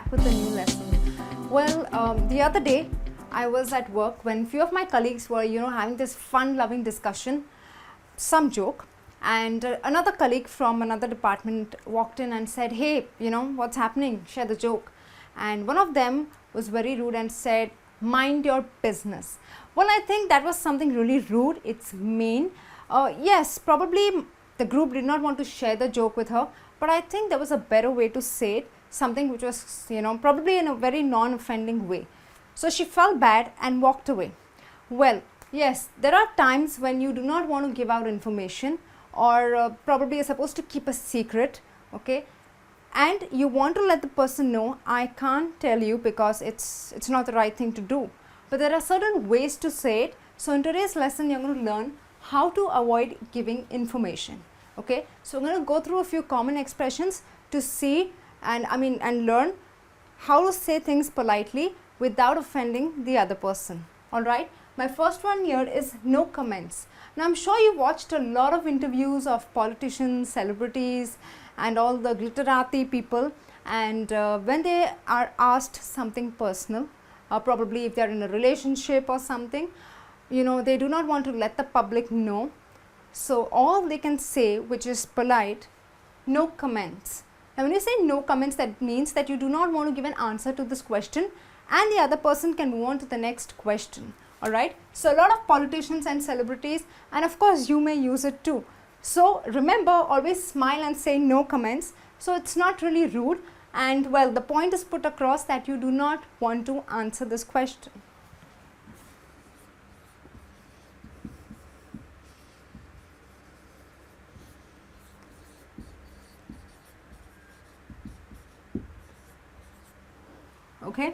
back with a new lesson. Well, the other day I was at work when few of my colleagues were, having this fun-loving discussion, some joke, and another colleague from another department walked in and said, "Hey, what's happening? Share the joke." And one of them was very rude and said, "Mind your business." Well, I think that was something really rude. It's mean. Yes, probably the group did not want to share the joke with her, but I think there was a better way to say it, something which was, probably in a very non-offending way. So she felt bad and walked away. Well, yes, there are times when you do not want to give out information, or probably you're supposed to keep a secret, okay? And you want to let the person know, I can't tell you because it's not the right thing to do. But there are certain ways to say it. So in today's lesson, you're going to learn how to avoid giving information. Okay, so I'm going to go through a few common expressions to see and learn how to say things politely without offending the other person. All right, my first one here is no comments. Now I'm sure you watched a lot of interviews of politicians, celebrities and all the glitterati people, and when they are asked something personal, probably if they are in a relationship or something, they do not want to let the public know. So all they can say, which is polite, no comments. Now when you say no comments, that means that you do not want to give an answer to this question and the other person can move on to the next question. Alright, so a lot of politicians and celebrities, and of course you may use it too. So remember, always smile and say no comments. So it's not really rude, and well, the point is put across that you do not want to answer this question. Okay.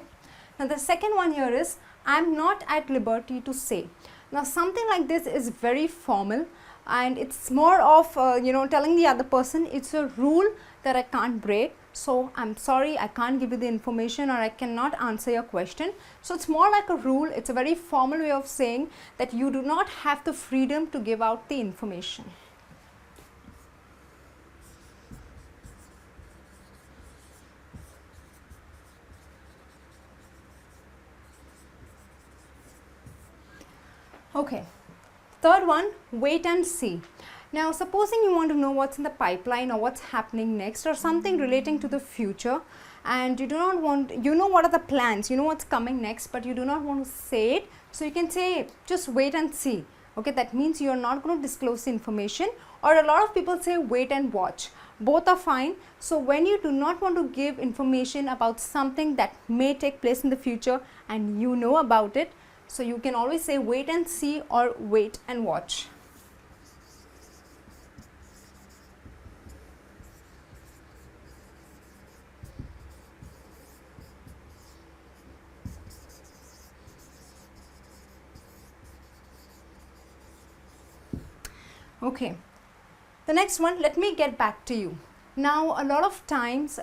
Now the second one here is, I am not at liberty to say. Now something like this is very formal and it's more of telling the other person it's a rule that I can't break. So I'm sorry, I can't give you the information, or I cannot answer your question. So it's more like a rule. It's a very formal way of saying that you do not have the freedom to give out the information. Okay, third one, wait and see. Now supposing you want to know what's in the pipeline or what's happening next or something relating to the future, and you do not want, what are the plans, what's coming next, but you do not want to say it, so you can say just wait and see. Okay, that means you are not going to disclose the information, or a lot of people say wait and watch. Both are fine. So when you do not want to give information about something that may take place in the future and you know about it, so you can always say wait and see or wait and watch. Okay, the next one, let me get back to you. Now a lot of times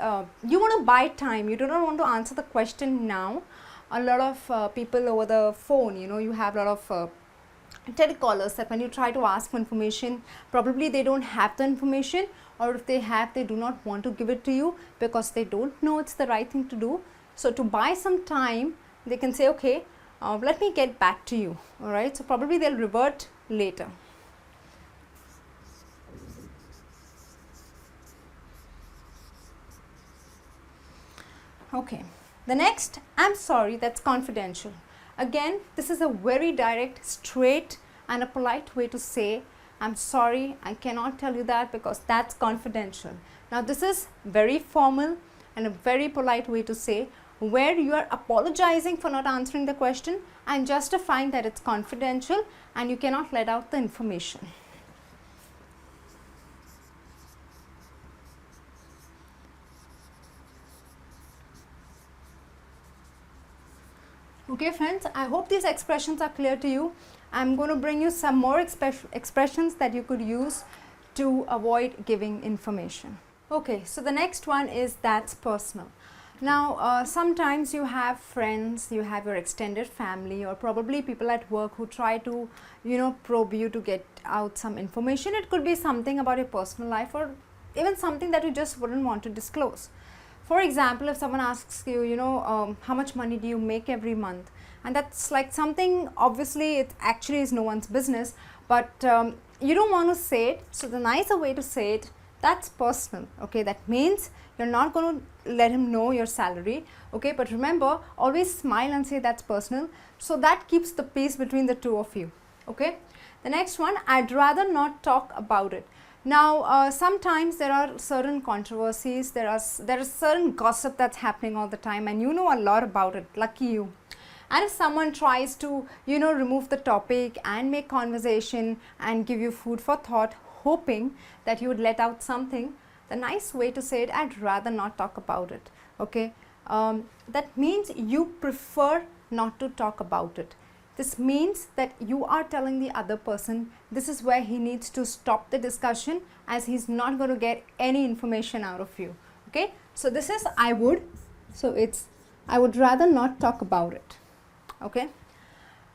you want to buy time, you do not want to answer the question now. A lot of people over the phone, you have a lot of telecallers that when you try to ask for information, probably they don't have the information, or if they have, they do not want to give it to you because they don't know it's the right thing to do. So to buy some time, they can say, okay, let me get back to you. Alright, so probably they'll revert later. Okay, the next, I'm sorry, that's confidential. Again, this is a very direct, straight and a polite way to say, I'm sorry, I cannot tell you that because that's confidential. Now this is very formal and a very polite way to say, where you are apologizing for not answering the question and justifying that it's confidential and you cannot let out the information. Okay friends, I hope these expressions are clear to you. I'm going to bring you some more expressions that you could use to avoid giving information. Okay, so the next one is that's personal. Now sometimes you have friends, you have your extended family, or probably people at work who try to probe you to get out some information. It could be something about your personal life or even something that you just wouldn't want to disclose. For example, if someone asks you, how much money do you make every month, and that's like something, obviously it actually is no one's business, but you don't want to say it. So the nicer way to say it, that's personal. Okay, that means you're not going to let him know your salary. Okay, but remember, always smile and say that's personal, so that keeps the peace between the two of you. Okay, the next one, I'd rather not talk about it. Now sometimes there are certain controversies, there is certain gossip that's happening all the time, and you know a lot about it, lucky you. And if someone tries to remove the topic and make conversation and give you food for thought, hoping that you would let out something, the nice way to say it, I'd rather not talk about it. Okay, that means you prefer not to talk about it. This means that you are telling the other person this is where he needs to stop the discussion, as he's not going to get any information out of you. Okay, so this is I would, so it's I would rather not talk about it. Okay,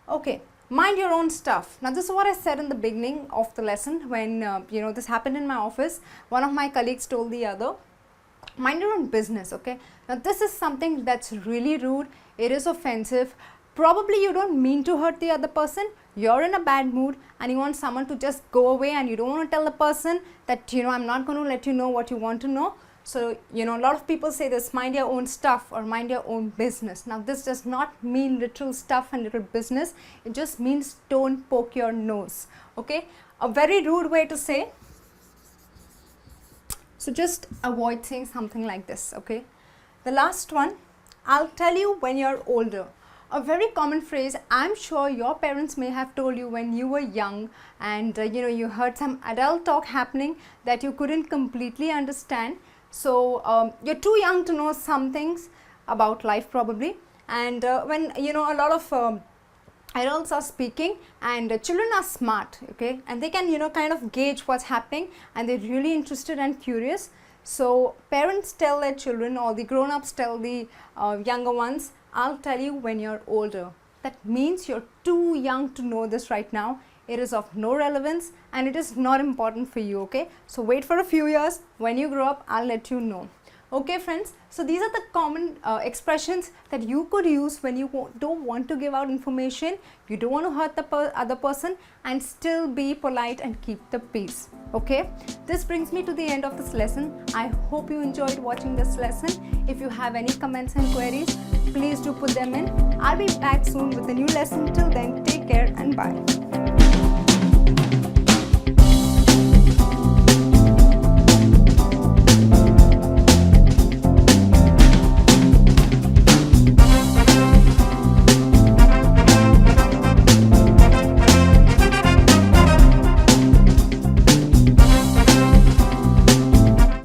okay, mind your own stuff. Now this is what I said in the beginning of the lesson when this happened in my office. One of my colleagues told the other, mind your own business. Okay, now this is something that's really rude, it is offensive. Probably you don't mean to hurt the other person, you're in a bad mood and you want someone to just go away, and you don't want to tell the person that I'm not going to let you know what you want to know. So a lot of people say this, mind your own stuff or mind your own business. Now this does not mean literal stuff and little business, it just means don't poke your nose. Okay, a very rude way to say, so just avoid saying something like this. Okay, the last one, I'll tell you when you're older. A very common phrase, I'm sure your parents may have told you when you were young, and you heard some adult talk happening that you couldn't completely understand. So you're too young to know some things about life probably, and when a lot of adults are speaking, and children are smart, okay, and they can kind of gauge what's happening, and they're really interested and curious. So parents tell their children, or the grown-ups tell the younger ones, I'll tell you when you're older. That means you're too young to know this right now. It is of no relevance and it is not important for you. Okay, so wait for a few years. When you grow up, I'll let you know. Okay friends, so these are the common expressions that you could use when you don't want to give out information, you don't want to hurt the other person, and still be polite and keep the peace. Okay, this brings me to the end of this lesson. I hope you enjoyed watching this lesson. If you have any comments and queries, please do put them in. I'll be back soon with a new lesson. Till then, take care and bye.